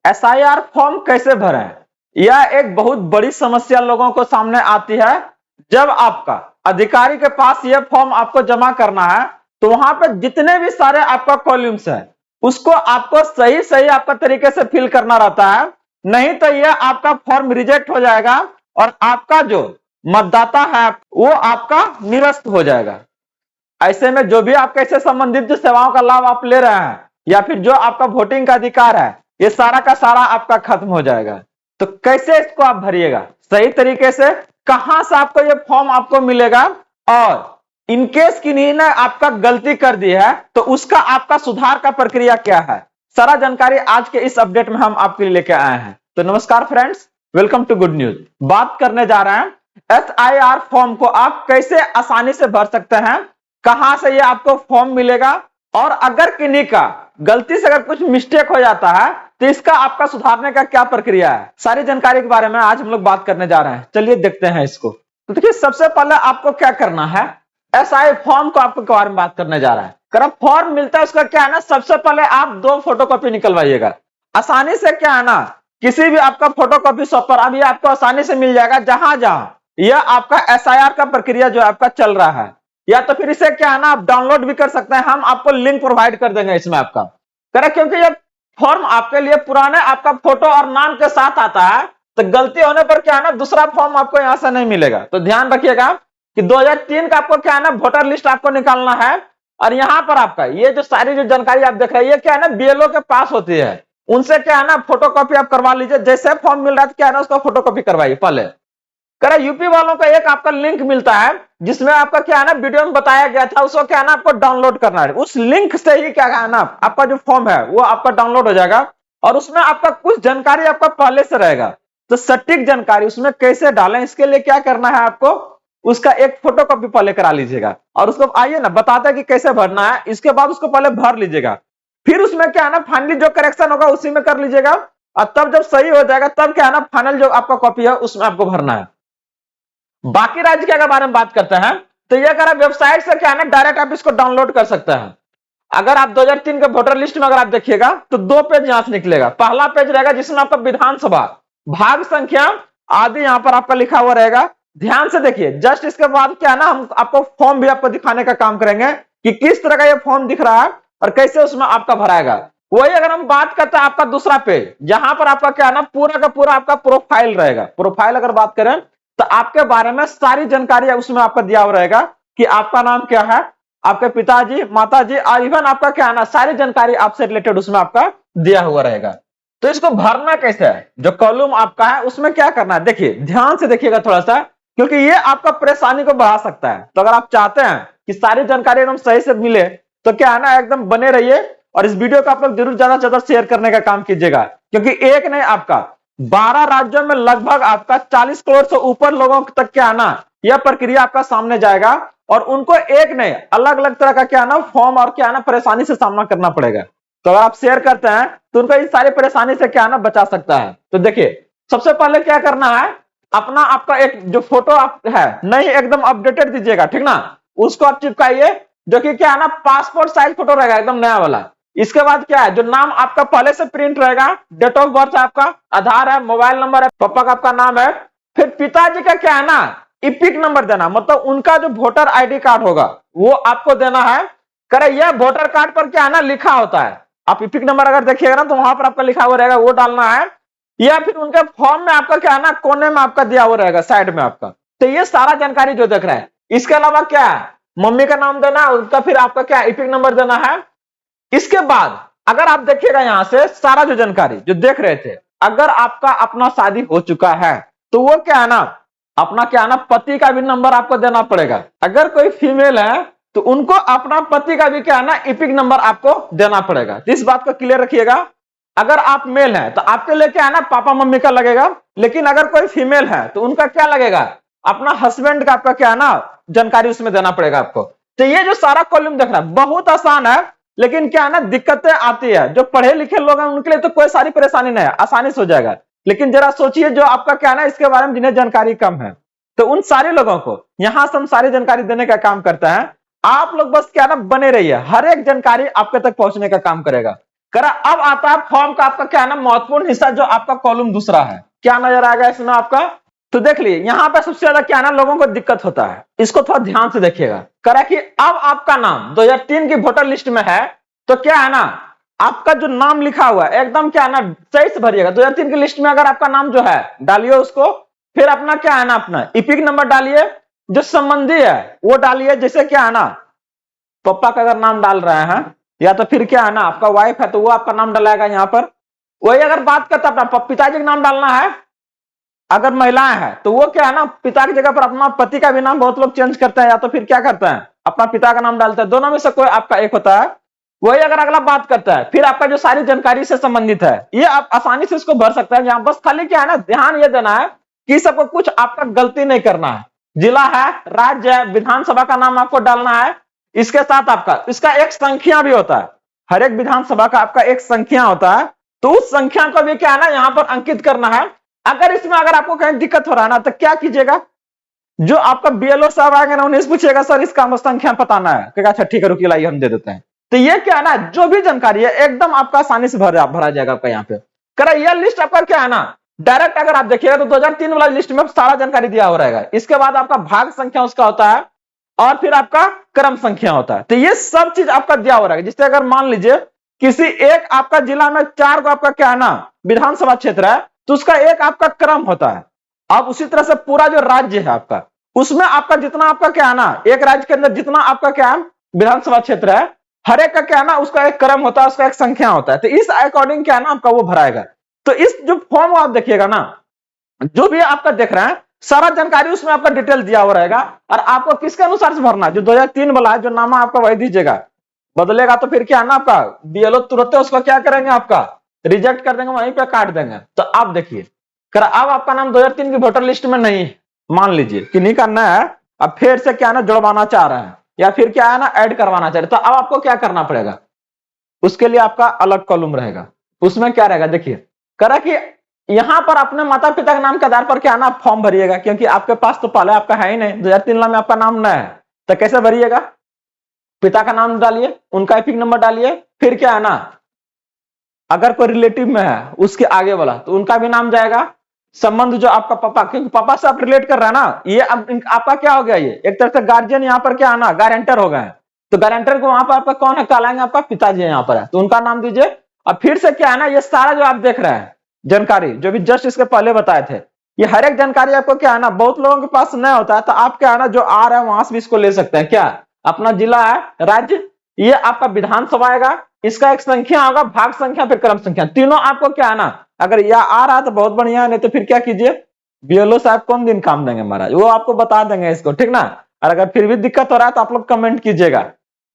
SIR form कैसे भरें? यह एक बहुत बड़ी समस्या लोगों को सामने आती है। जब आपका अधिकारी के पास यह फॉर्म आपको जमा करना है तो वहां पे जितने भी सारे आपका कॉलम्स है उसको आपको सही सही आपका तरीके से फिल करना रहता है, नहीं तो यह आपका फॉर्म रिजेक्ट हो जाएगा और आपका जो मतदाता है वो आपका निरस्त हो जाएगा। ऐसे में जो भी आपके इससे संबंधित जो सेवाओं का लाभ आप ले रहे हैं या फिर जो आपका वोटिंग का अधिकार है ये सारा का सारा आपका खत्म हो जाएगा। तो कैसे इसको आप भरिएगा सही तरीके से, कहां से आपको ये फॉर्म आपको मिलेगा, और इनकेस किन्हीं ने आपका गलती कर दी है तो उसका आपका सुधार का प्रक्रिया क्या है, सारा जानकारी आज के इस अपडेट में हम आपके लिए लेके आए हैं। तो नमस्कार friends, welcome to good news. बात करने जा रहे हैं एसआईआर फॉर्म को आप कैसे आसानी से भर सकते हैं, कहां से ये आपको फॉर्म मिलेगा, और अगर किन्हीं का गलती से अगर कुछ मिस्टेक हो जाता है तो इसका आपका सुधारने का क्या प्रक्रिया है, सारी जानकारी के बारे में आज हम लोग बात करने जा रहे हैं। चलिए देखते हैं इसको। तो देखिए सबसे पहले आपको क्या करना है, एसआई फॉर्म को आपके बारे में बात करने जा रहा है। अगर फॉर्म मिलता है उसका क्या है ना, सबसे पहले आप 2 फोटोकॉपी निकलवाइएगा। आसानी से क्या है ना, किसी भी आपका फोटोकॉपी शॉप पर अभी आपको आसानी से मिल जाएगा जहां जहां यह आपका एसआईआर का प्रक्रिया जो आपका चल रहा है, या तो फिर इसे क्या है ना आप डाउनलोड भी कर सकते हैं, हम आपको लिंक प्रोवाइड कर देंगे इसमें आपका करें, क्योंकि ये फॉर्म आपके लिए पुराने आपका फोटो और नाम के साथ आता है तो गलती होने पर क्या है ना दूसरा फॉर्म आपको यहां से नहीं मिलेगा। तो ध्यान रखिएगा कि 2003 का आपको क्या है ना वोटर लिस्ट आपको निकालना है, और यहां पर आपका ये जो सारी जो जानकारी आप देख रहे हैं ये क्या है ना बीएलओ के पास होती है, उनसे क्या है ना फोटोकॉपी आप करवा लीजिए। जैसे फॉर्म मिल रहा है क्या है ना उसका फोटोकॉपी करवाइए पहले। करें यूपी वालों का एक आपका लिंक मिलता है जिसमें आपका क्या है ना वीडियो में बताया गया था, उसको क्या है ना आपको डाउनलोड करना है। उस लिंक से ही क्या है ना आपका जो फॉर्म है वो आपका डाउनलोड हो जाएगा, और उसमें आपका कुछ जानकारी आपका पहले से रहेगा। तो सटीक जानकारी उसमें कैसे डालें इसके लिए क्या करना है आपको, उसका एक फोटोकॉपी पहले करा लीजिएगा और उसको आइए ना बताते हैं कि कैसे भरना है। इसके बाद उसको पहले भर लीजिएगा, फिर उसमें क्या है ना फाइनली जो करेक्शन होगा उसी में कर लीजिएगा, और तब जब सही हो जाएगा तब क्या है ना फाइनल जो आपका कॉपी है उसमें आपको भरना है। बाकी राज्य के अगर बारे में बात करते हैं तो ये अगर आप वेबसाइट से क्या है ना डायरेक्ट आप इसको डाउनलोड कर सकते हैं। अगर आप 2003 के वोटर लिस्ट में अगर आप देखिएगा तो 2 पेज यहां से निकलेगा। पहला पेज रहेगा जिसमें आपका विधानसभा भाग संख्या आदि यहां पर आपका लिखा हुआ रहेगा। ध्यान से देखिए, जस्ट इसके बाद क्या है ना हम आपको फॉर्म भी आपको दिखाने का काम करेंगे कि किस तरह का ये फॉर्म दिख रहा है और कैसे उसमें आपका भराएगा। वही अगर हम बात करते हैं आपका दूसरा पेज जहां पर आपका क्या है ना पूरा का पूरा आपका प्रोफाइल रहेगा। प्रोफाइल अगर बात करें तो आपके बारे में सारी जानकारी उसमें आपका दिया हुआ रहेगा कि आपका नाम क्या है, आपके पिताजी माताजी और इवन आपका क्या है ना सारी जानकारी आपसे रिलेटेड उसमें आपका दिया हुआ रहेगा। तो इसको भरना कैसे है, जो कॉलम आपका है उसमें क्या करना है, देखिए ध्यान से देखिएगा थोड़ा सा, क्योंकि ये आपका परेशानी को बढ़ा सकता है। तो अगर आप चाहते हैं कि सारी जानकारी एकदम सही से मिले तो क्या है ना एकदम बने रहिए और इस वीडियो को आप लोग जरूर ज्यादा से ज्यादा शेयर करने का काम कीजिएगा, क्योंकि एक नहीं आपका 12 राज्यों में लगभग आपका 40 करोड़ से ऊपर लोगों तक क्या है ना यह प्रक्रिया आपका सामने जाएगा, और उनको एक नहीं अलग अलग तरह का क्या है ना फॉर्म और क्या है ना परेशानी से सामना करना पड़ेगा। तो अगर आप शेयर करते हैं तो उनको इस सारी परेशानी से क्या है ना बचा सकता है। तो देखिए सबसे पहले क्या करना है, अपना आपका एक जो फोटो आप है नहीं एकदम अपडेटेड दीजिएगा, ठीक ना, उसको आप चिपकाइए, जो कि क्या है ना पासपोर्ट साइज फोटो रहेगा एकदम नया वाला। इसके बाद क्या है जो नाम आपका पहले से प्रिंट रहेगा, डेट ऑफ बर्थ आपका, आधार है, मोबाइल नंबर है, पापा का आपका नाम है, फिर पिताजी का क्या है ना इपिक नंबर देना, मतलब उनका जो वोटर आईडी कार्ड होगा वो आपको देना है। करे यह वोटर कार्ड पर क्या है ना लिखा होता है, आप इपिक नंबर अगर देखिएगा ना तो वहां पर आपका लिखा हुआ रहेगा वो डालना है, या फिर उनके फॉर्म में आपका क्या है ना कोने में आपका दिया हुआ रहेगा साइड में आपका। तो ये सारा जानकारी जो देख रहे हैं, इसके अलावा क्या है मम्मी का नाम देना, उनका फिर आपका क्या इपिक नंबर देना है। इसके बाद अगर आप देखिएगा यहां से सारा जो जानकारी जो देख रहे थे, अगर आपका अपना शादी हो चुका है तो वो क्या है ना अपना क्या है ना पति का भी नंबर आपको देना पड़ेगा। अगर कोई फीमेल है तो उनको अपना पति का भी क्या है ना इपिक नंबर आपको देना पड़ेगा। तो इस बात को क्लियर रखिएगा। अगर आप मेल हैं तो आपके लिए क्या है ना पापा मम्मी का लगेगा, लेकिन अगर कोई फीमेल है तो उनका क्या लगेगा अपना हस्बैंड का आपका क्या है ना जानकारी उसमें देना पड़ेगा आपको। तो ये जो सारा कॉलम देख रहा है बहुत आसान है, लेकिन क्या है ना दिक्कतें आती है। जो पढ़े लिखे लोग हैं उनके लिए तो कोई सारी परेशानी नहीं है, आसानी से हो जाएगा। लेकिन जरा सोचिए जो आपका क्या है ना इसके बारे में जिन्हें जानकारी कम है, तो उन सारे लोगों को यहां से हम सारी जानकारी देने का काम करते हैं। आप लोग बस क्या ना बने रहिए, हर एक जानकारी आपके तक पहुंचने का काम करेगा। करा अब आता है फॉर्म का आपका क्या है ना महत्वपूर्ण हिस्सा, जो आपका कॉलम दूसरा है। क्या नजर आएगा इसमें आपका? तो देख लिए यहां पर सबसे ज्यादा क्या है ना लोगों को दिक्कत होता है, इसको थोड़ा ध्यान से देखिएगा। करा कि अब आपका नाम 2003 की वोटर लिस्ट में है, तो क्या है ना आपका जो नाम लिखा हुआ है एकदम क्या है ना सही से भरिएगा। 2003 की लिस्ट में अगर आपका नाम जो है डालिए उसको, फिर अपना क्या है ना अपना इपिक नंबर डालिए, जो संबंधी है वो डालिए। जैसे क्या है ना पापा का अगर नाम डाल रहे हैं, या तो फिर क्या है ना आपका वाइफ है तो वो आपका नाम डलाएगा यहाँ पर। वही अगर बात करता अपना पिताजी का नाम डालना है, अगर महिलाएं हैं तो वो क्या है ना पिता की जगह पर अपना पति का भी नाम बहुत लोग चेंज करते हैं, या तो फिर क्या करते हैं अपना पिता का नाम डालते हैं, दोनों में से कोई आपका एक होता है। वही अगर अगला बात करता है, फिर आपका जो सारी जानकारी से संबंधित है ये आप आसानी से इसको भर सकते हैं। यहाँ बस खाली क्या है ना ध्यान ये देना है कि सबको कुछ आपका गलती नहीं करना है। जिला है, राज्य है, विधानसभा का नाम आपको डालना है, इसके साथ आपका इसका एक संख्या भी होता है। हर एक विधानसभा का आपका एक संख्या होता है, तो उस संख्या को भी क्या है ना यहाँ पर अंकित करना है। अगर इसमें अगर आपको कहीं दिक्कत हो रहा है ना तो क्या कीजिएगा, जो आपका बीएलओ साहब आएंगे ना उन्हें पूछिएगा सर इसका संख्या बताना है, कहेगा अच्छा ठीक है रुकिए लाइए हम दे देते हैं। तो ये क्या है ना जो भी जानकारी है एकदम आपका आसानी से भरा जाएगा आपका यहाँ पे। करा यह लिस्ट आपका क्या है ना डायरेक्ट अगर आप देखिएगा तो 2003 वाला लिस्ट में सारा जानकारी दिया हो रहेगा। इसके बाद आपका भाग संख्या उसका होता है, और फिर आपका क्रम संख्या होता है। तो ये सब चीज आपका दिया हो रहेगा। जिससे अगर मान लीजिए किसी एक आपका जिला में 4 को आपका क्या है ना विधानसभा क्षेत्र है, तो उसका एक आपका क्रम होता है। अब उसी तरह से पूरा जो राज्य है आपका, उसमें आपका जितना आपका क्या है ना एक राज्य के अंदर जितना आपका क्या है विधानसभा क्षेत्र है, हर एक का क्या है ना उसका एक क्रम होता है, उसका एक संख्या होता है। तो इस अकॉर्डिंग क्या है ना आपका वो भराएगा। तो इस जो फॉर्म आप देखिएगा ना, जो भी आपका देख रहे हैं सारा जानकारी उसमें आपका डिटेल दिया हुआ रहेगा। और आपको किसके अनुसार से भरना है, जो 2003 वाला है जो नामा आपका वही दीजिएगा। बदलेगा तो फिर क्या है ना आपका बीएलओ तुरंत उसको क्या करेंगे आपका रिजेक्ट कर देंगे, वहीं पे काट देंगे। तो आप देखिए अब आपका नाम 2003 की वोटर लिस्ट में नहीं है, मान लीजिए कि नहीं करना है, अब फिर से क्या है ना जुड़वाना चाह रहे हैं, या फिर क्या है ना ऐड करवाना चाह रहे, तो अब आपको क्या करना पड़ेगा, उसके लिए आपका अलग कॉलम रहेगा। उसमें क्या रहेगा देखिए, करा कि यहां पर अपने माता पिता के नाम के आधार पर क्या है ना फॉर्म भरिएगा, क्योंकि आपके पास तो पहले आपका है ही नहीं, 2003 में आपका नाम न है, तो कैसे भरिएगा। पिता का नाम डालिए, उनका एपिक नंबर डालिए, फिर क्या है ना अगर कोई रिलेटिव में है उसके आगे वाला तो उनका भी नाम जाएगा। संबंध जो आपका पापा, क्योंकि पापा से आप रिलेट कर रहे हैं ना, ये अब आपका क्या हो गया, ये एक तरह से गार्जियन यहाँ पर क्या है ना गारंटर हो गए हैं। तो गारंटर को वहां पर आपका कौन है कहलाएंगे, आपका पिताजी यहाँ पर है, तो उनका नाम दीजिए। अब फिर से क्या है ना ये सारा जो आप देख रहे हैं जानकारी जो भी जस्ट इसके पहले बताए थे, ये हर एक जानकारी आपको क्या है ना बहुत लोगों के पास नहीं होता है। तो आप क्या है ना जो आ रहा है वहां से भी इसको ले सकते हैं। क्या अपना जिला है, राज्य, ये आपका विधानसभा आएगा, इसका एक संख्या होगा, भाग संख्या फिर क्रम संख्या, तीनों आपको क्या है ना अगर यह आ रहा है तो बहुत बढ़िया है, नहीं तो फिर क्या कीजिए बीएलओ साहब कौन दिन काम देंगे महाराज, वो आपको बता देंगे इसको, ठीक ना। और अगर फिर भी दिक्कत हो रहा है तो आप लोग कमेंट कीजिएगा,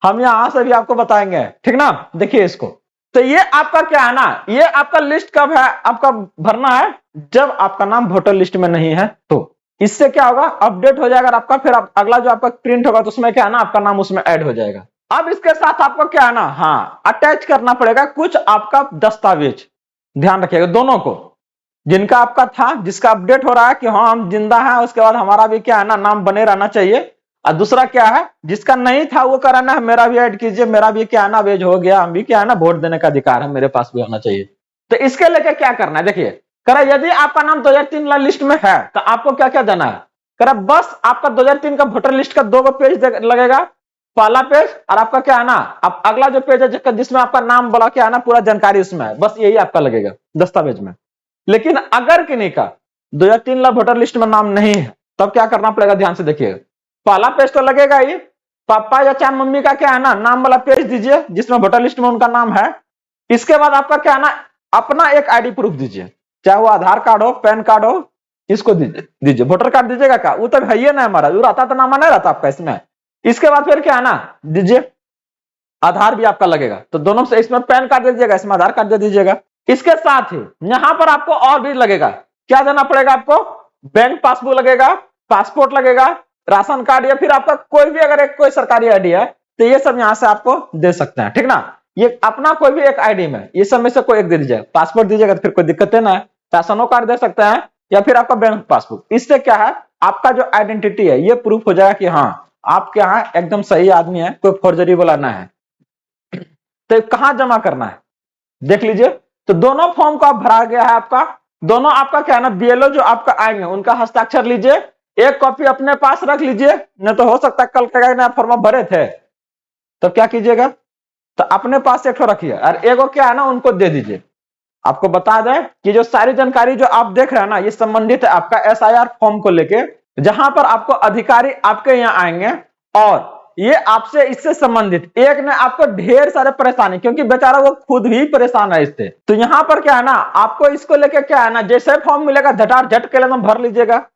हम यहां से भी आपको बताएंगे, ठीक ना। देखिए इसको, तो ये आपका क्या है ना ये आपका लिस्ट कब है आपका भरना है, जब आपका नाम वोटर लिस्ट में नहीं है। तो इससे क्या होगा अपडेट हो जाएगा आपका, फिर अगला जो आपका प्रिंट होगा तो उसमें क्या है ना आपका नाम उसमें ऐड हो जाएगा। अब इसके साथ आपको क्या है ना हाँ अटैच करना पड़ेगा कुछ आपका दस्तावेज, ध्यान रखिएगा दोनों को, जिनका आपका था जिसका अपडेट हो रहा है कि हाँ हम जिंदा हैं, उसके बाद हमारा भी क्या है ना नाम बने रहना चाहिए। और दूसरा क्या है जिसका नहीं था वो कराना है, मेरा भी ऐड कीजिए, मेरा भी क्या है ना वेज हो गया, हम भी क्या है ना वोट देने का अधिकार है मेरे पास भी होना चाहिए। तो इसके लेके क्या करना है देखिए, करा यदि आपका नाम 2003 लिस्ट में है तो आपको क्या क्या देना है, करा बस आपका 2003 का वोटर लिस्ट का 2 पेज लगेगा, पहला पेज और आपका क्या है ना अब अगला जो पेज है जिसमें आपका नाम बोला क्या है ना पूरा जानकारी उसमें है, बस यही आपका लगेगा दस्तावेज में। लेकिन अगर किन्हीं का 2003 वोटर लिस्ट में नाम नहीं है तब क्या करना पड़ेगा, ध्यान से देखिएगा। पहला पेज तो लगेगा ही, पापा या चाहे मम्मी का क्या है ना नाम वाला पेज दीजिए जिसमें वोटर लिस्ट में उनका नाम है। इसके बाद आपका क्या है ना अपना एक आईडी प्रूफ दीजिए, चाहे वो आधार कार्ड हो, पैन कार्ड हो, इसको दीजिए। वोटर कार्ड दीजिएगा क्या, वो तो है ही ना हमारा, वो रहता तो नाम नहीं रहता आपका इसमें। इसके बाद फिर क्या है ना दीजिए, आधार भी आपका लगेगा, तो दोनों से इसमें पैन कार्ड दे दीजिएगा, इसमें आधार कार्ड दे दीजिएगा। इसके साथ ही यहां पर आपको और भी लगेगा, क्या देना पड़ेगा आपको, बैंक पासबुक लगेगा, पासपोर्ट लगेगा, राशन कार्ड, या फिर आपका कोई भी अगर एक कोई सरकारी आईडी है तो ये सब यहां से आपको दे सकते हैं, ठीक ना। ये अपना कोई भी एक आईडी में ये सब में से कोई एक दे दीजिएगा, पासपोर्ट दीजिएगा तो फिर कोई दिक्कत है ना, राशनो कार्ड दे सकते हैं या फिर आपका बैंक पासबुक। इससे क्या है आपका जो आइडेंटिटी है ये प्रूफ हो जाएगा कि हाँ आपके यहाँ एकदम सही आदमी है, कोई फॉर्जरी वाला ना है। तो कहां जमा करना है, देख लीजिए। तो दोनों फॉर्म को आप भरा गया है आपका, दोनों आपका क्या है ना बीएलओ जो आपका आएंगे उनका हस्ताक्षर लीजिए, एक कॉपी अपने पास रख लीजिए, नहीं तो हो सकता है कल का फॉर्म भरे थे तो क्या कीजिएगा, तो अपने पास एक रखिए और एगो क्या है ना उनको दे दीजिए। आपको बता दें कि जो सारी जानकारी जो आप देख रहे हैं ना ये संबंधित है आपका एसआईआर फॉर्म को लेके, जहां पर आपको अधिकारी आपके यहाँ आएंगे और ये आपसे इससे संबंधित एक ने आपको ढेर सारे परेशानी, क्योंकि बेचारा वो खुद भी परेशान है इससे, तो यहाँ पर क्या है ना आपको इसको लेके क्या है ना जैसे फॉर्म मिलेगा झटार झट के लिए भर लीजिएगा।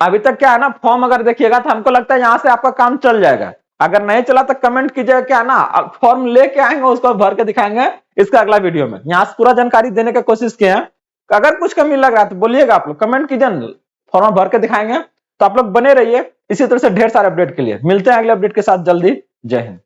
अभी तक क्या है ना फॉर्म अगर देखिएगा तो हमको लगता है यहाँ से आपका काम चल जाएगा, अगर नहीं चला तो कमेंट कीजिएगा, क्या है ना फॉर्म लेके आएंगे उसको भर के दिखाएंगे इसका अगला वीडियो में। यहाँ से पूरा जानकारी देने की कोशिश किए हैं, अगर कुछ कमी लग रहा है तो बोलिएगा, आप लोग कमेंट कीजिए, फॉर्म भर के दिखाएंगे। तो आप लोग बने रहिए इसी तरह से ढेर सारे अपडेट के लिए, मिलते हैं अगले अपडेट के साथ जल्दी। जय हिंद।